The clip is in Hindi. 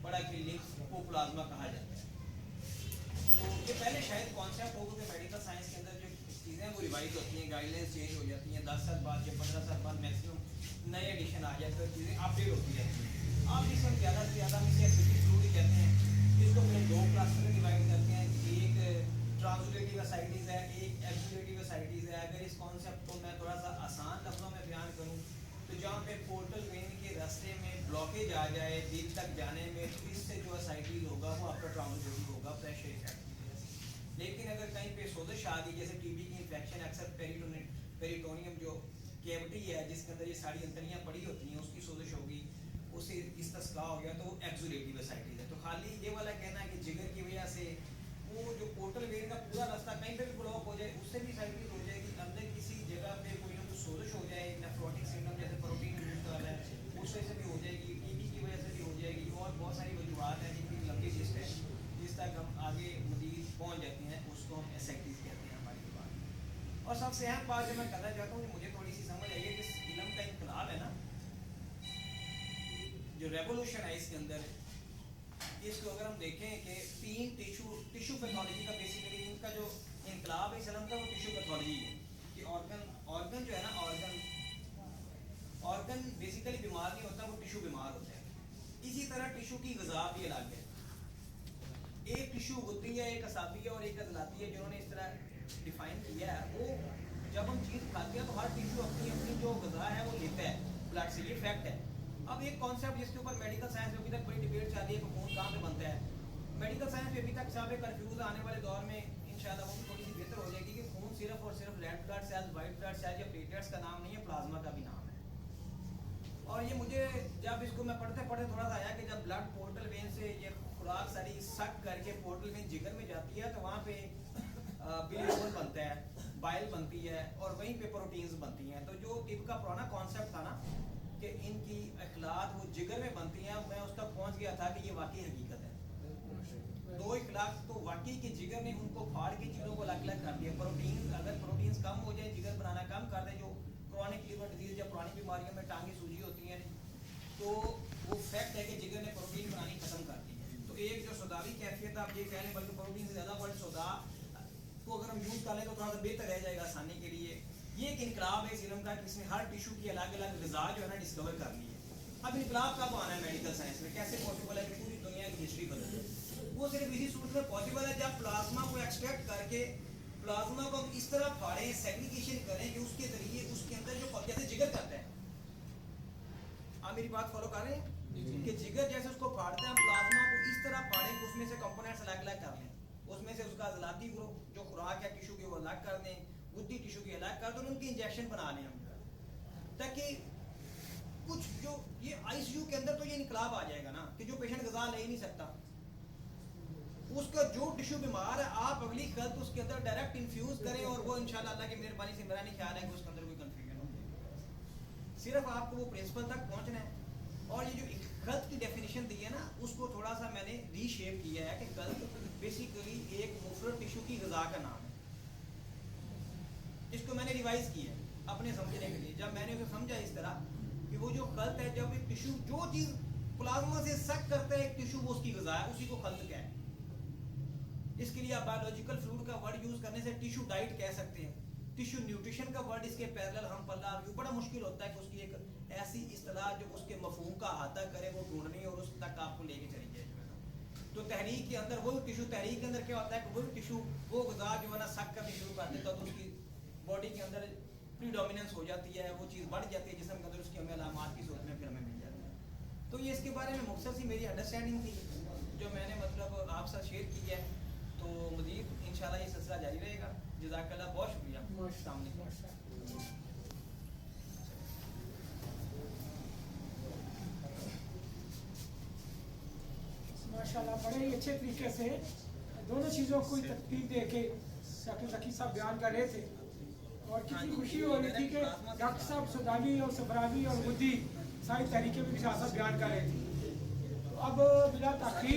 बड़ा क्लिनिक को प्लाज्मा कहा जाता है। तो ये पहले शायद कॉन्सेप्ट होगा कि मेडिकल साइंस के अंदर जो चीज़ें वो रिवाइज होती हैं, गाइडलाइंस चेंज हो जाती हैं, 10 साल बाद या 15 साल बाद मैक्सिमम नए एडिशन आ जाते हैं, चीज़ें अपडेट होती रहती हैं। आप इस हम ज़्यादा से ज़्यादा हम इसे एक्टिविटी फ्लूइड कहते हैं। इसको अपने दो क्लास में डिवाइड करते हैं, एक ट्रांसलेटिव एसाइटिस है, एक एक्सुलेटिव एसाइटिस है। अगर इस कॉन्सेप्ट को मैं थोड़ा सा आसान लफ्ज़ों में बयान करूँ तो जहाँ पे पोर्टल वेन के रास्ते में ब्लॉकेज आ जाए दिल तक जाने में, तो इससे जो एसाइटिस होगा वो आपका ट्रांसलेटिव होगा, प्रेशर इफेक्ट की वजह से। लेकिन अगर कहीं पे सोजिश आ गई, जैसे टीबी की इन्फेक्शन, अक्सर पेरिटोनियम जो कैविटी है जिसके अंदर ये सारी अंतड़ियाँ पड़ी होती हैं, उसकी सोजिश होगी, उससे इस्तिस्का हो गया, तो वो एक्सुलेटिव एसाइटिस है। तो खाली ये वाला कहना है कि जिगर की वजह से वो जो पोर्टल वेन का पूरा रास्ता कहीं पे भी ब्लॉक हो जाए, उससे भी एसाइटिस हो जाएगी। अंदर किसी जगह पे कोई ना कोई सोजिश हो जाए, नेफ्रोटिक सिंड्रोम जैसे प्रोटीन यूज कर रहा है, उस वजह से भी हो जाएगी, टीबी की वजह से भी हो जाएगी, और बहुत सारी वजूहत हैं जिनकी लंबी लिस्ट है, जिस तक हम आगे मजीद पहुँच जाती हैं, उसको हम एसाइटिस कहते हैं हमारी जुबान में। और सबसे अहम बात जो मैं कहना चाहता हूँ कि मुझे थोड़ी सी समझ आई है कि इस इल्म का इनकलाब है ना, जो रेवोल्यूशन है इसके अंदर, इसको अगर हम देखें कि तीन टिश्यू पैथोलॉजी का बेसिकली इनका जो इनकलाब है इस्लाम का, वो टिश्यू पैथोलॉजी है कि ऑर्गन जो है ना, ऑर्गन बेसिकली बीमार नहीं होता, वो टिश्यू बीमार होता है। इसी तरह टिश्यू की ग़िज़ा भी अलग है, एक टिश्यू गुद्दी है, एक असाबी है और एक अज़लाती है। जिन्होंने इस तरह डिफाइन किया है, वो जब हम चीज़ खाते हैं तो हर टिश्यू अपनी अपनी जो ग़िज़ा है वो लेता है ब्लड से, ये फैक्ट है। अब एक कॉन्सेप्ट जिसके ऊपर मेडिकल साइंस में अभी तक बड़ी डिबेट चल रही है कि खून कहाँ पे बनता है, मेडिकल साइंस में अभी तक सब कन्फ्यूज, आने वाले दौर में इंशाल्लाह वो भी थोड़ी सी बेहतर हो जाएगी कि खून सिर्फ और सिर्फ red blood cells, white blood cells या प्लेटलेट्स का नाम नहीं है, प्लाज्मा का भी नाम है। और ये मुझे जब इसको मैं पढ़ते पढ़ते थोड़ा सा आया कि जब ब्लड पोर्टल वेन से ये खुराक सारी सक करके पोर्टल वेन जिगर में जाती है, तो वहाँ पे बिलिरुबिन बनता है, बाइल बनती है और वहीं पे प्रोटीन्स बनती हैं। तो जो टिब का पुराना कॉन्सेप्ट था ना कि इनकी अखलात वो जिगर में बनती हैं, मैं उस तक पहुंच गया था कि ये वाकई हकीकत है। दो इखलाक तो वाकई के जिगर ने उनको फाड़ के चीज़ों को अलग अलग कर दिया। प्रोटीन, अगर प्रोटीन्स कम हो जाए, जिगर बनाना कम कर दे, जो क्रॉनिक लिवर डिजीज या पुरानी बीमारियों में टांगी सूजी होती हैं, तो वो फैक्ट है कि जिगर ने प्रोटीन बनानी खत्म कर दी है। तो एक जो सौदावी कैफियत आप ये कह लें, बल्कि प्रोटीन से ज़्यादा वर्ड सौदा को अगर हम यूज़ कर लें तो थोड़ा सा बेहतर रह जाएगा आसानी के लिए। ये एक इनकलाब है इस इल्म का कि इसमें हर टिश्यू की अलग अलग ग़िज़ा जो है ना डिस्कवर कर ली है। अब इनकलाब कब आना है मेडिकल साइंस में, कैसे पॉसिबल है कि पूरी दुनिया की हिस्ट्री बदल जाए? वो सिर्फ इसी सूरत में पॉसिबल है जब प्लाज्मा को एक्सट्रैक्ट करके प्लाज्मा को हम इस तरह फाड़ें, सेग्रीगेशन करें कि उसके जरिए उसके अंदर जो जैसे जिगर करता है, आप मेरी बात फॉलो कर रहे हैं कि जिगर जैसे उसको फाड़ते हैं, हम प्लाज्मा को इस तरह फाड़ें कि उसमें से कंपोनेंट्स अलग अलग कर लें, उसमें से उसका अज़लाती ग्रुप जो खुराक है टिश्यू की वो अलग कर दें, गुद्दी टिश्यू की अलग कर दें, उनकी इंजेक्शन बना लें हम, ताकि कुछ जो ये आईसीयू के अंदर तो ये इनकलाब आ जाएगा ना कि जो पेशेंट ग़िज़ा ले ही नहीं सकता, उसका जो टिश्यू बीमार है आप अगली खत उसके अंदर डायरेक्ट इन्फ्यूज करें और वो इंशाल्लाह अल्लाह की मेहरबानी से, मेरा नहीं ख्याल है कि उसके अंदर कोई कंफ्यूजन हो। सिर्फ आपको वो प्रिंसिपल तक पहुंचना है। और ये जो खत की डेफिनेशन दी है ना, उसको थोड़ा सा मैंने रीशेप किया है कि खत बेसिकली एक मुफरद टिश्यू की ग़िज़ा का नाम है। इसको मैंने रिवाइज किया है अपने समझने के लिए। जब मैंने उसे समझा इस तरह कि वो जो खत है, जब एक टिश्यू जो चीज़ प्लाज्मा से सक करता है एक टिश्यू, वो उसकी ग़िज़ा है, उसी को खत क्या है। इसके लिए आप बायोलॉजिकल फ्लूइड का वर्ड यूज करने से टिश्यू डाइट कह सकते हैं। टिश्यू न्यूट्रिशन का वर्ड इसके पैरेलल हम पल्ला बड़ा मुश्किल होता है कि उसकी एक ऐसी इस्तेलाह जो उसके मफहूम का अहाता करे वो ढूंढनी और उस तक आपको लेके चली जाए जो है ना। तो तहरीक के अंदर वही टिश्यू, तहरीक के अंदर क्या होता है कि वही टिश्यू वो ग़िज़ा जो है ना सक करनी शुरू कर देता है, तो उसकी बॉडी के अंदर प्रीडोमिनेंस हो जाती है, वो चीज़ बढ़ जाती है जिस्म के अंदर, उसकी हमें अलामात की सूरत में फिर हमें मिल जाती है। तो ये इसके बारे में मुख्तसर सी मेरी अंडरस्टैंडिंग थी जो मैंने मतलब आप साथ शेयर की है। तो मज़ीद इंशाल्लाह ये सिलसिला जारी रहेगा। जज़ाकल्लाह, बहुत शुक्रिया। अस्सलाम वालेकुम। माशाल्लाह बड़े ही अच्छे तरीके से दोनों चीज़ों को तरतीब दे के डॉक्टर ज़की साहब बयान कर रहे थे और कितनी खुशी हो रही थी कि डॉक्टर साहब सदावी और सबरावी और बुद्धि सारी तरीके में भी साथ बयान कर रहे थे। तो अब बिला ताख़ीर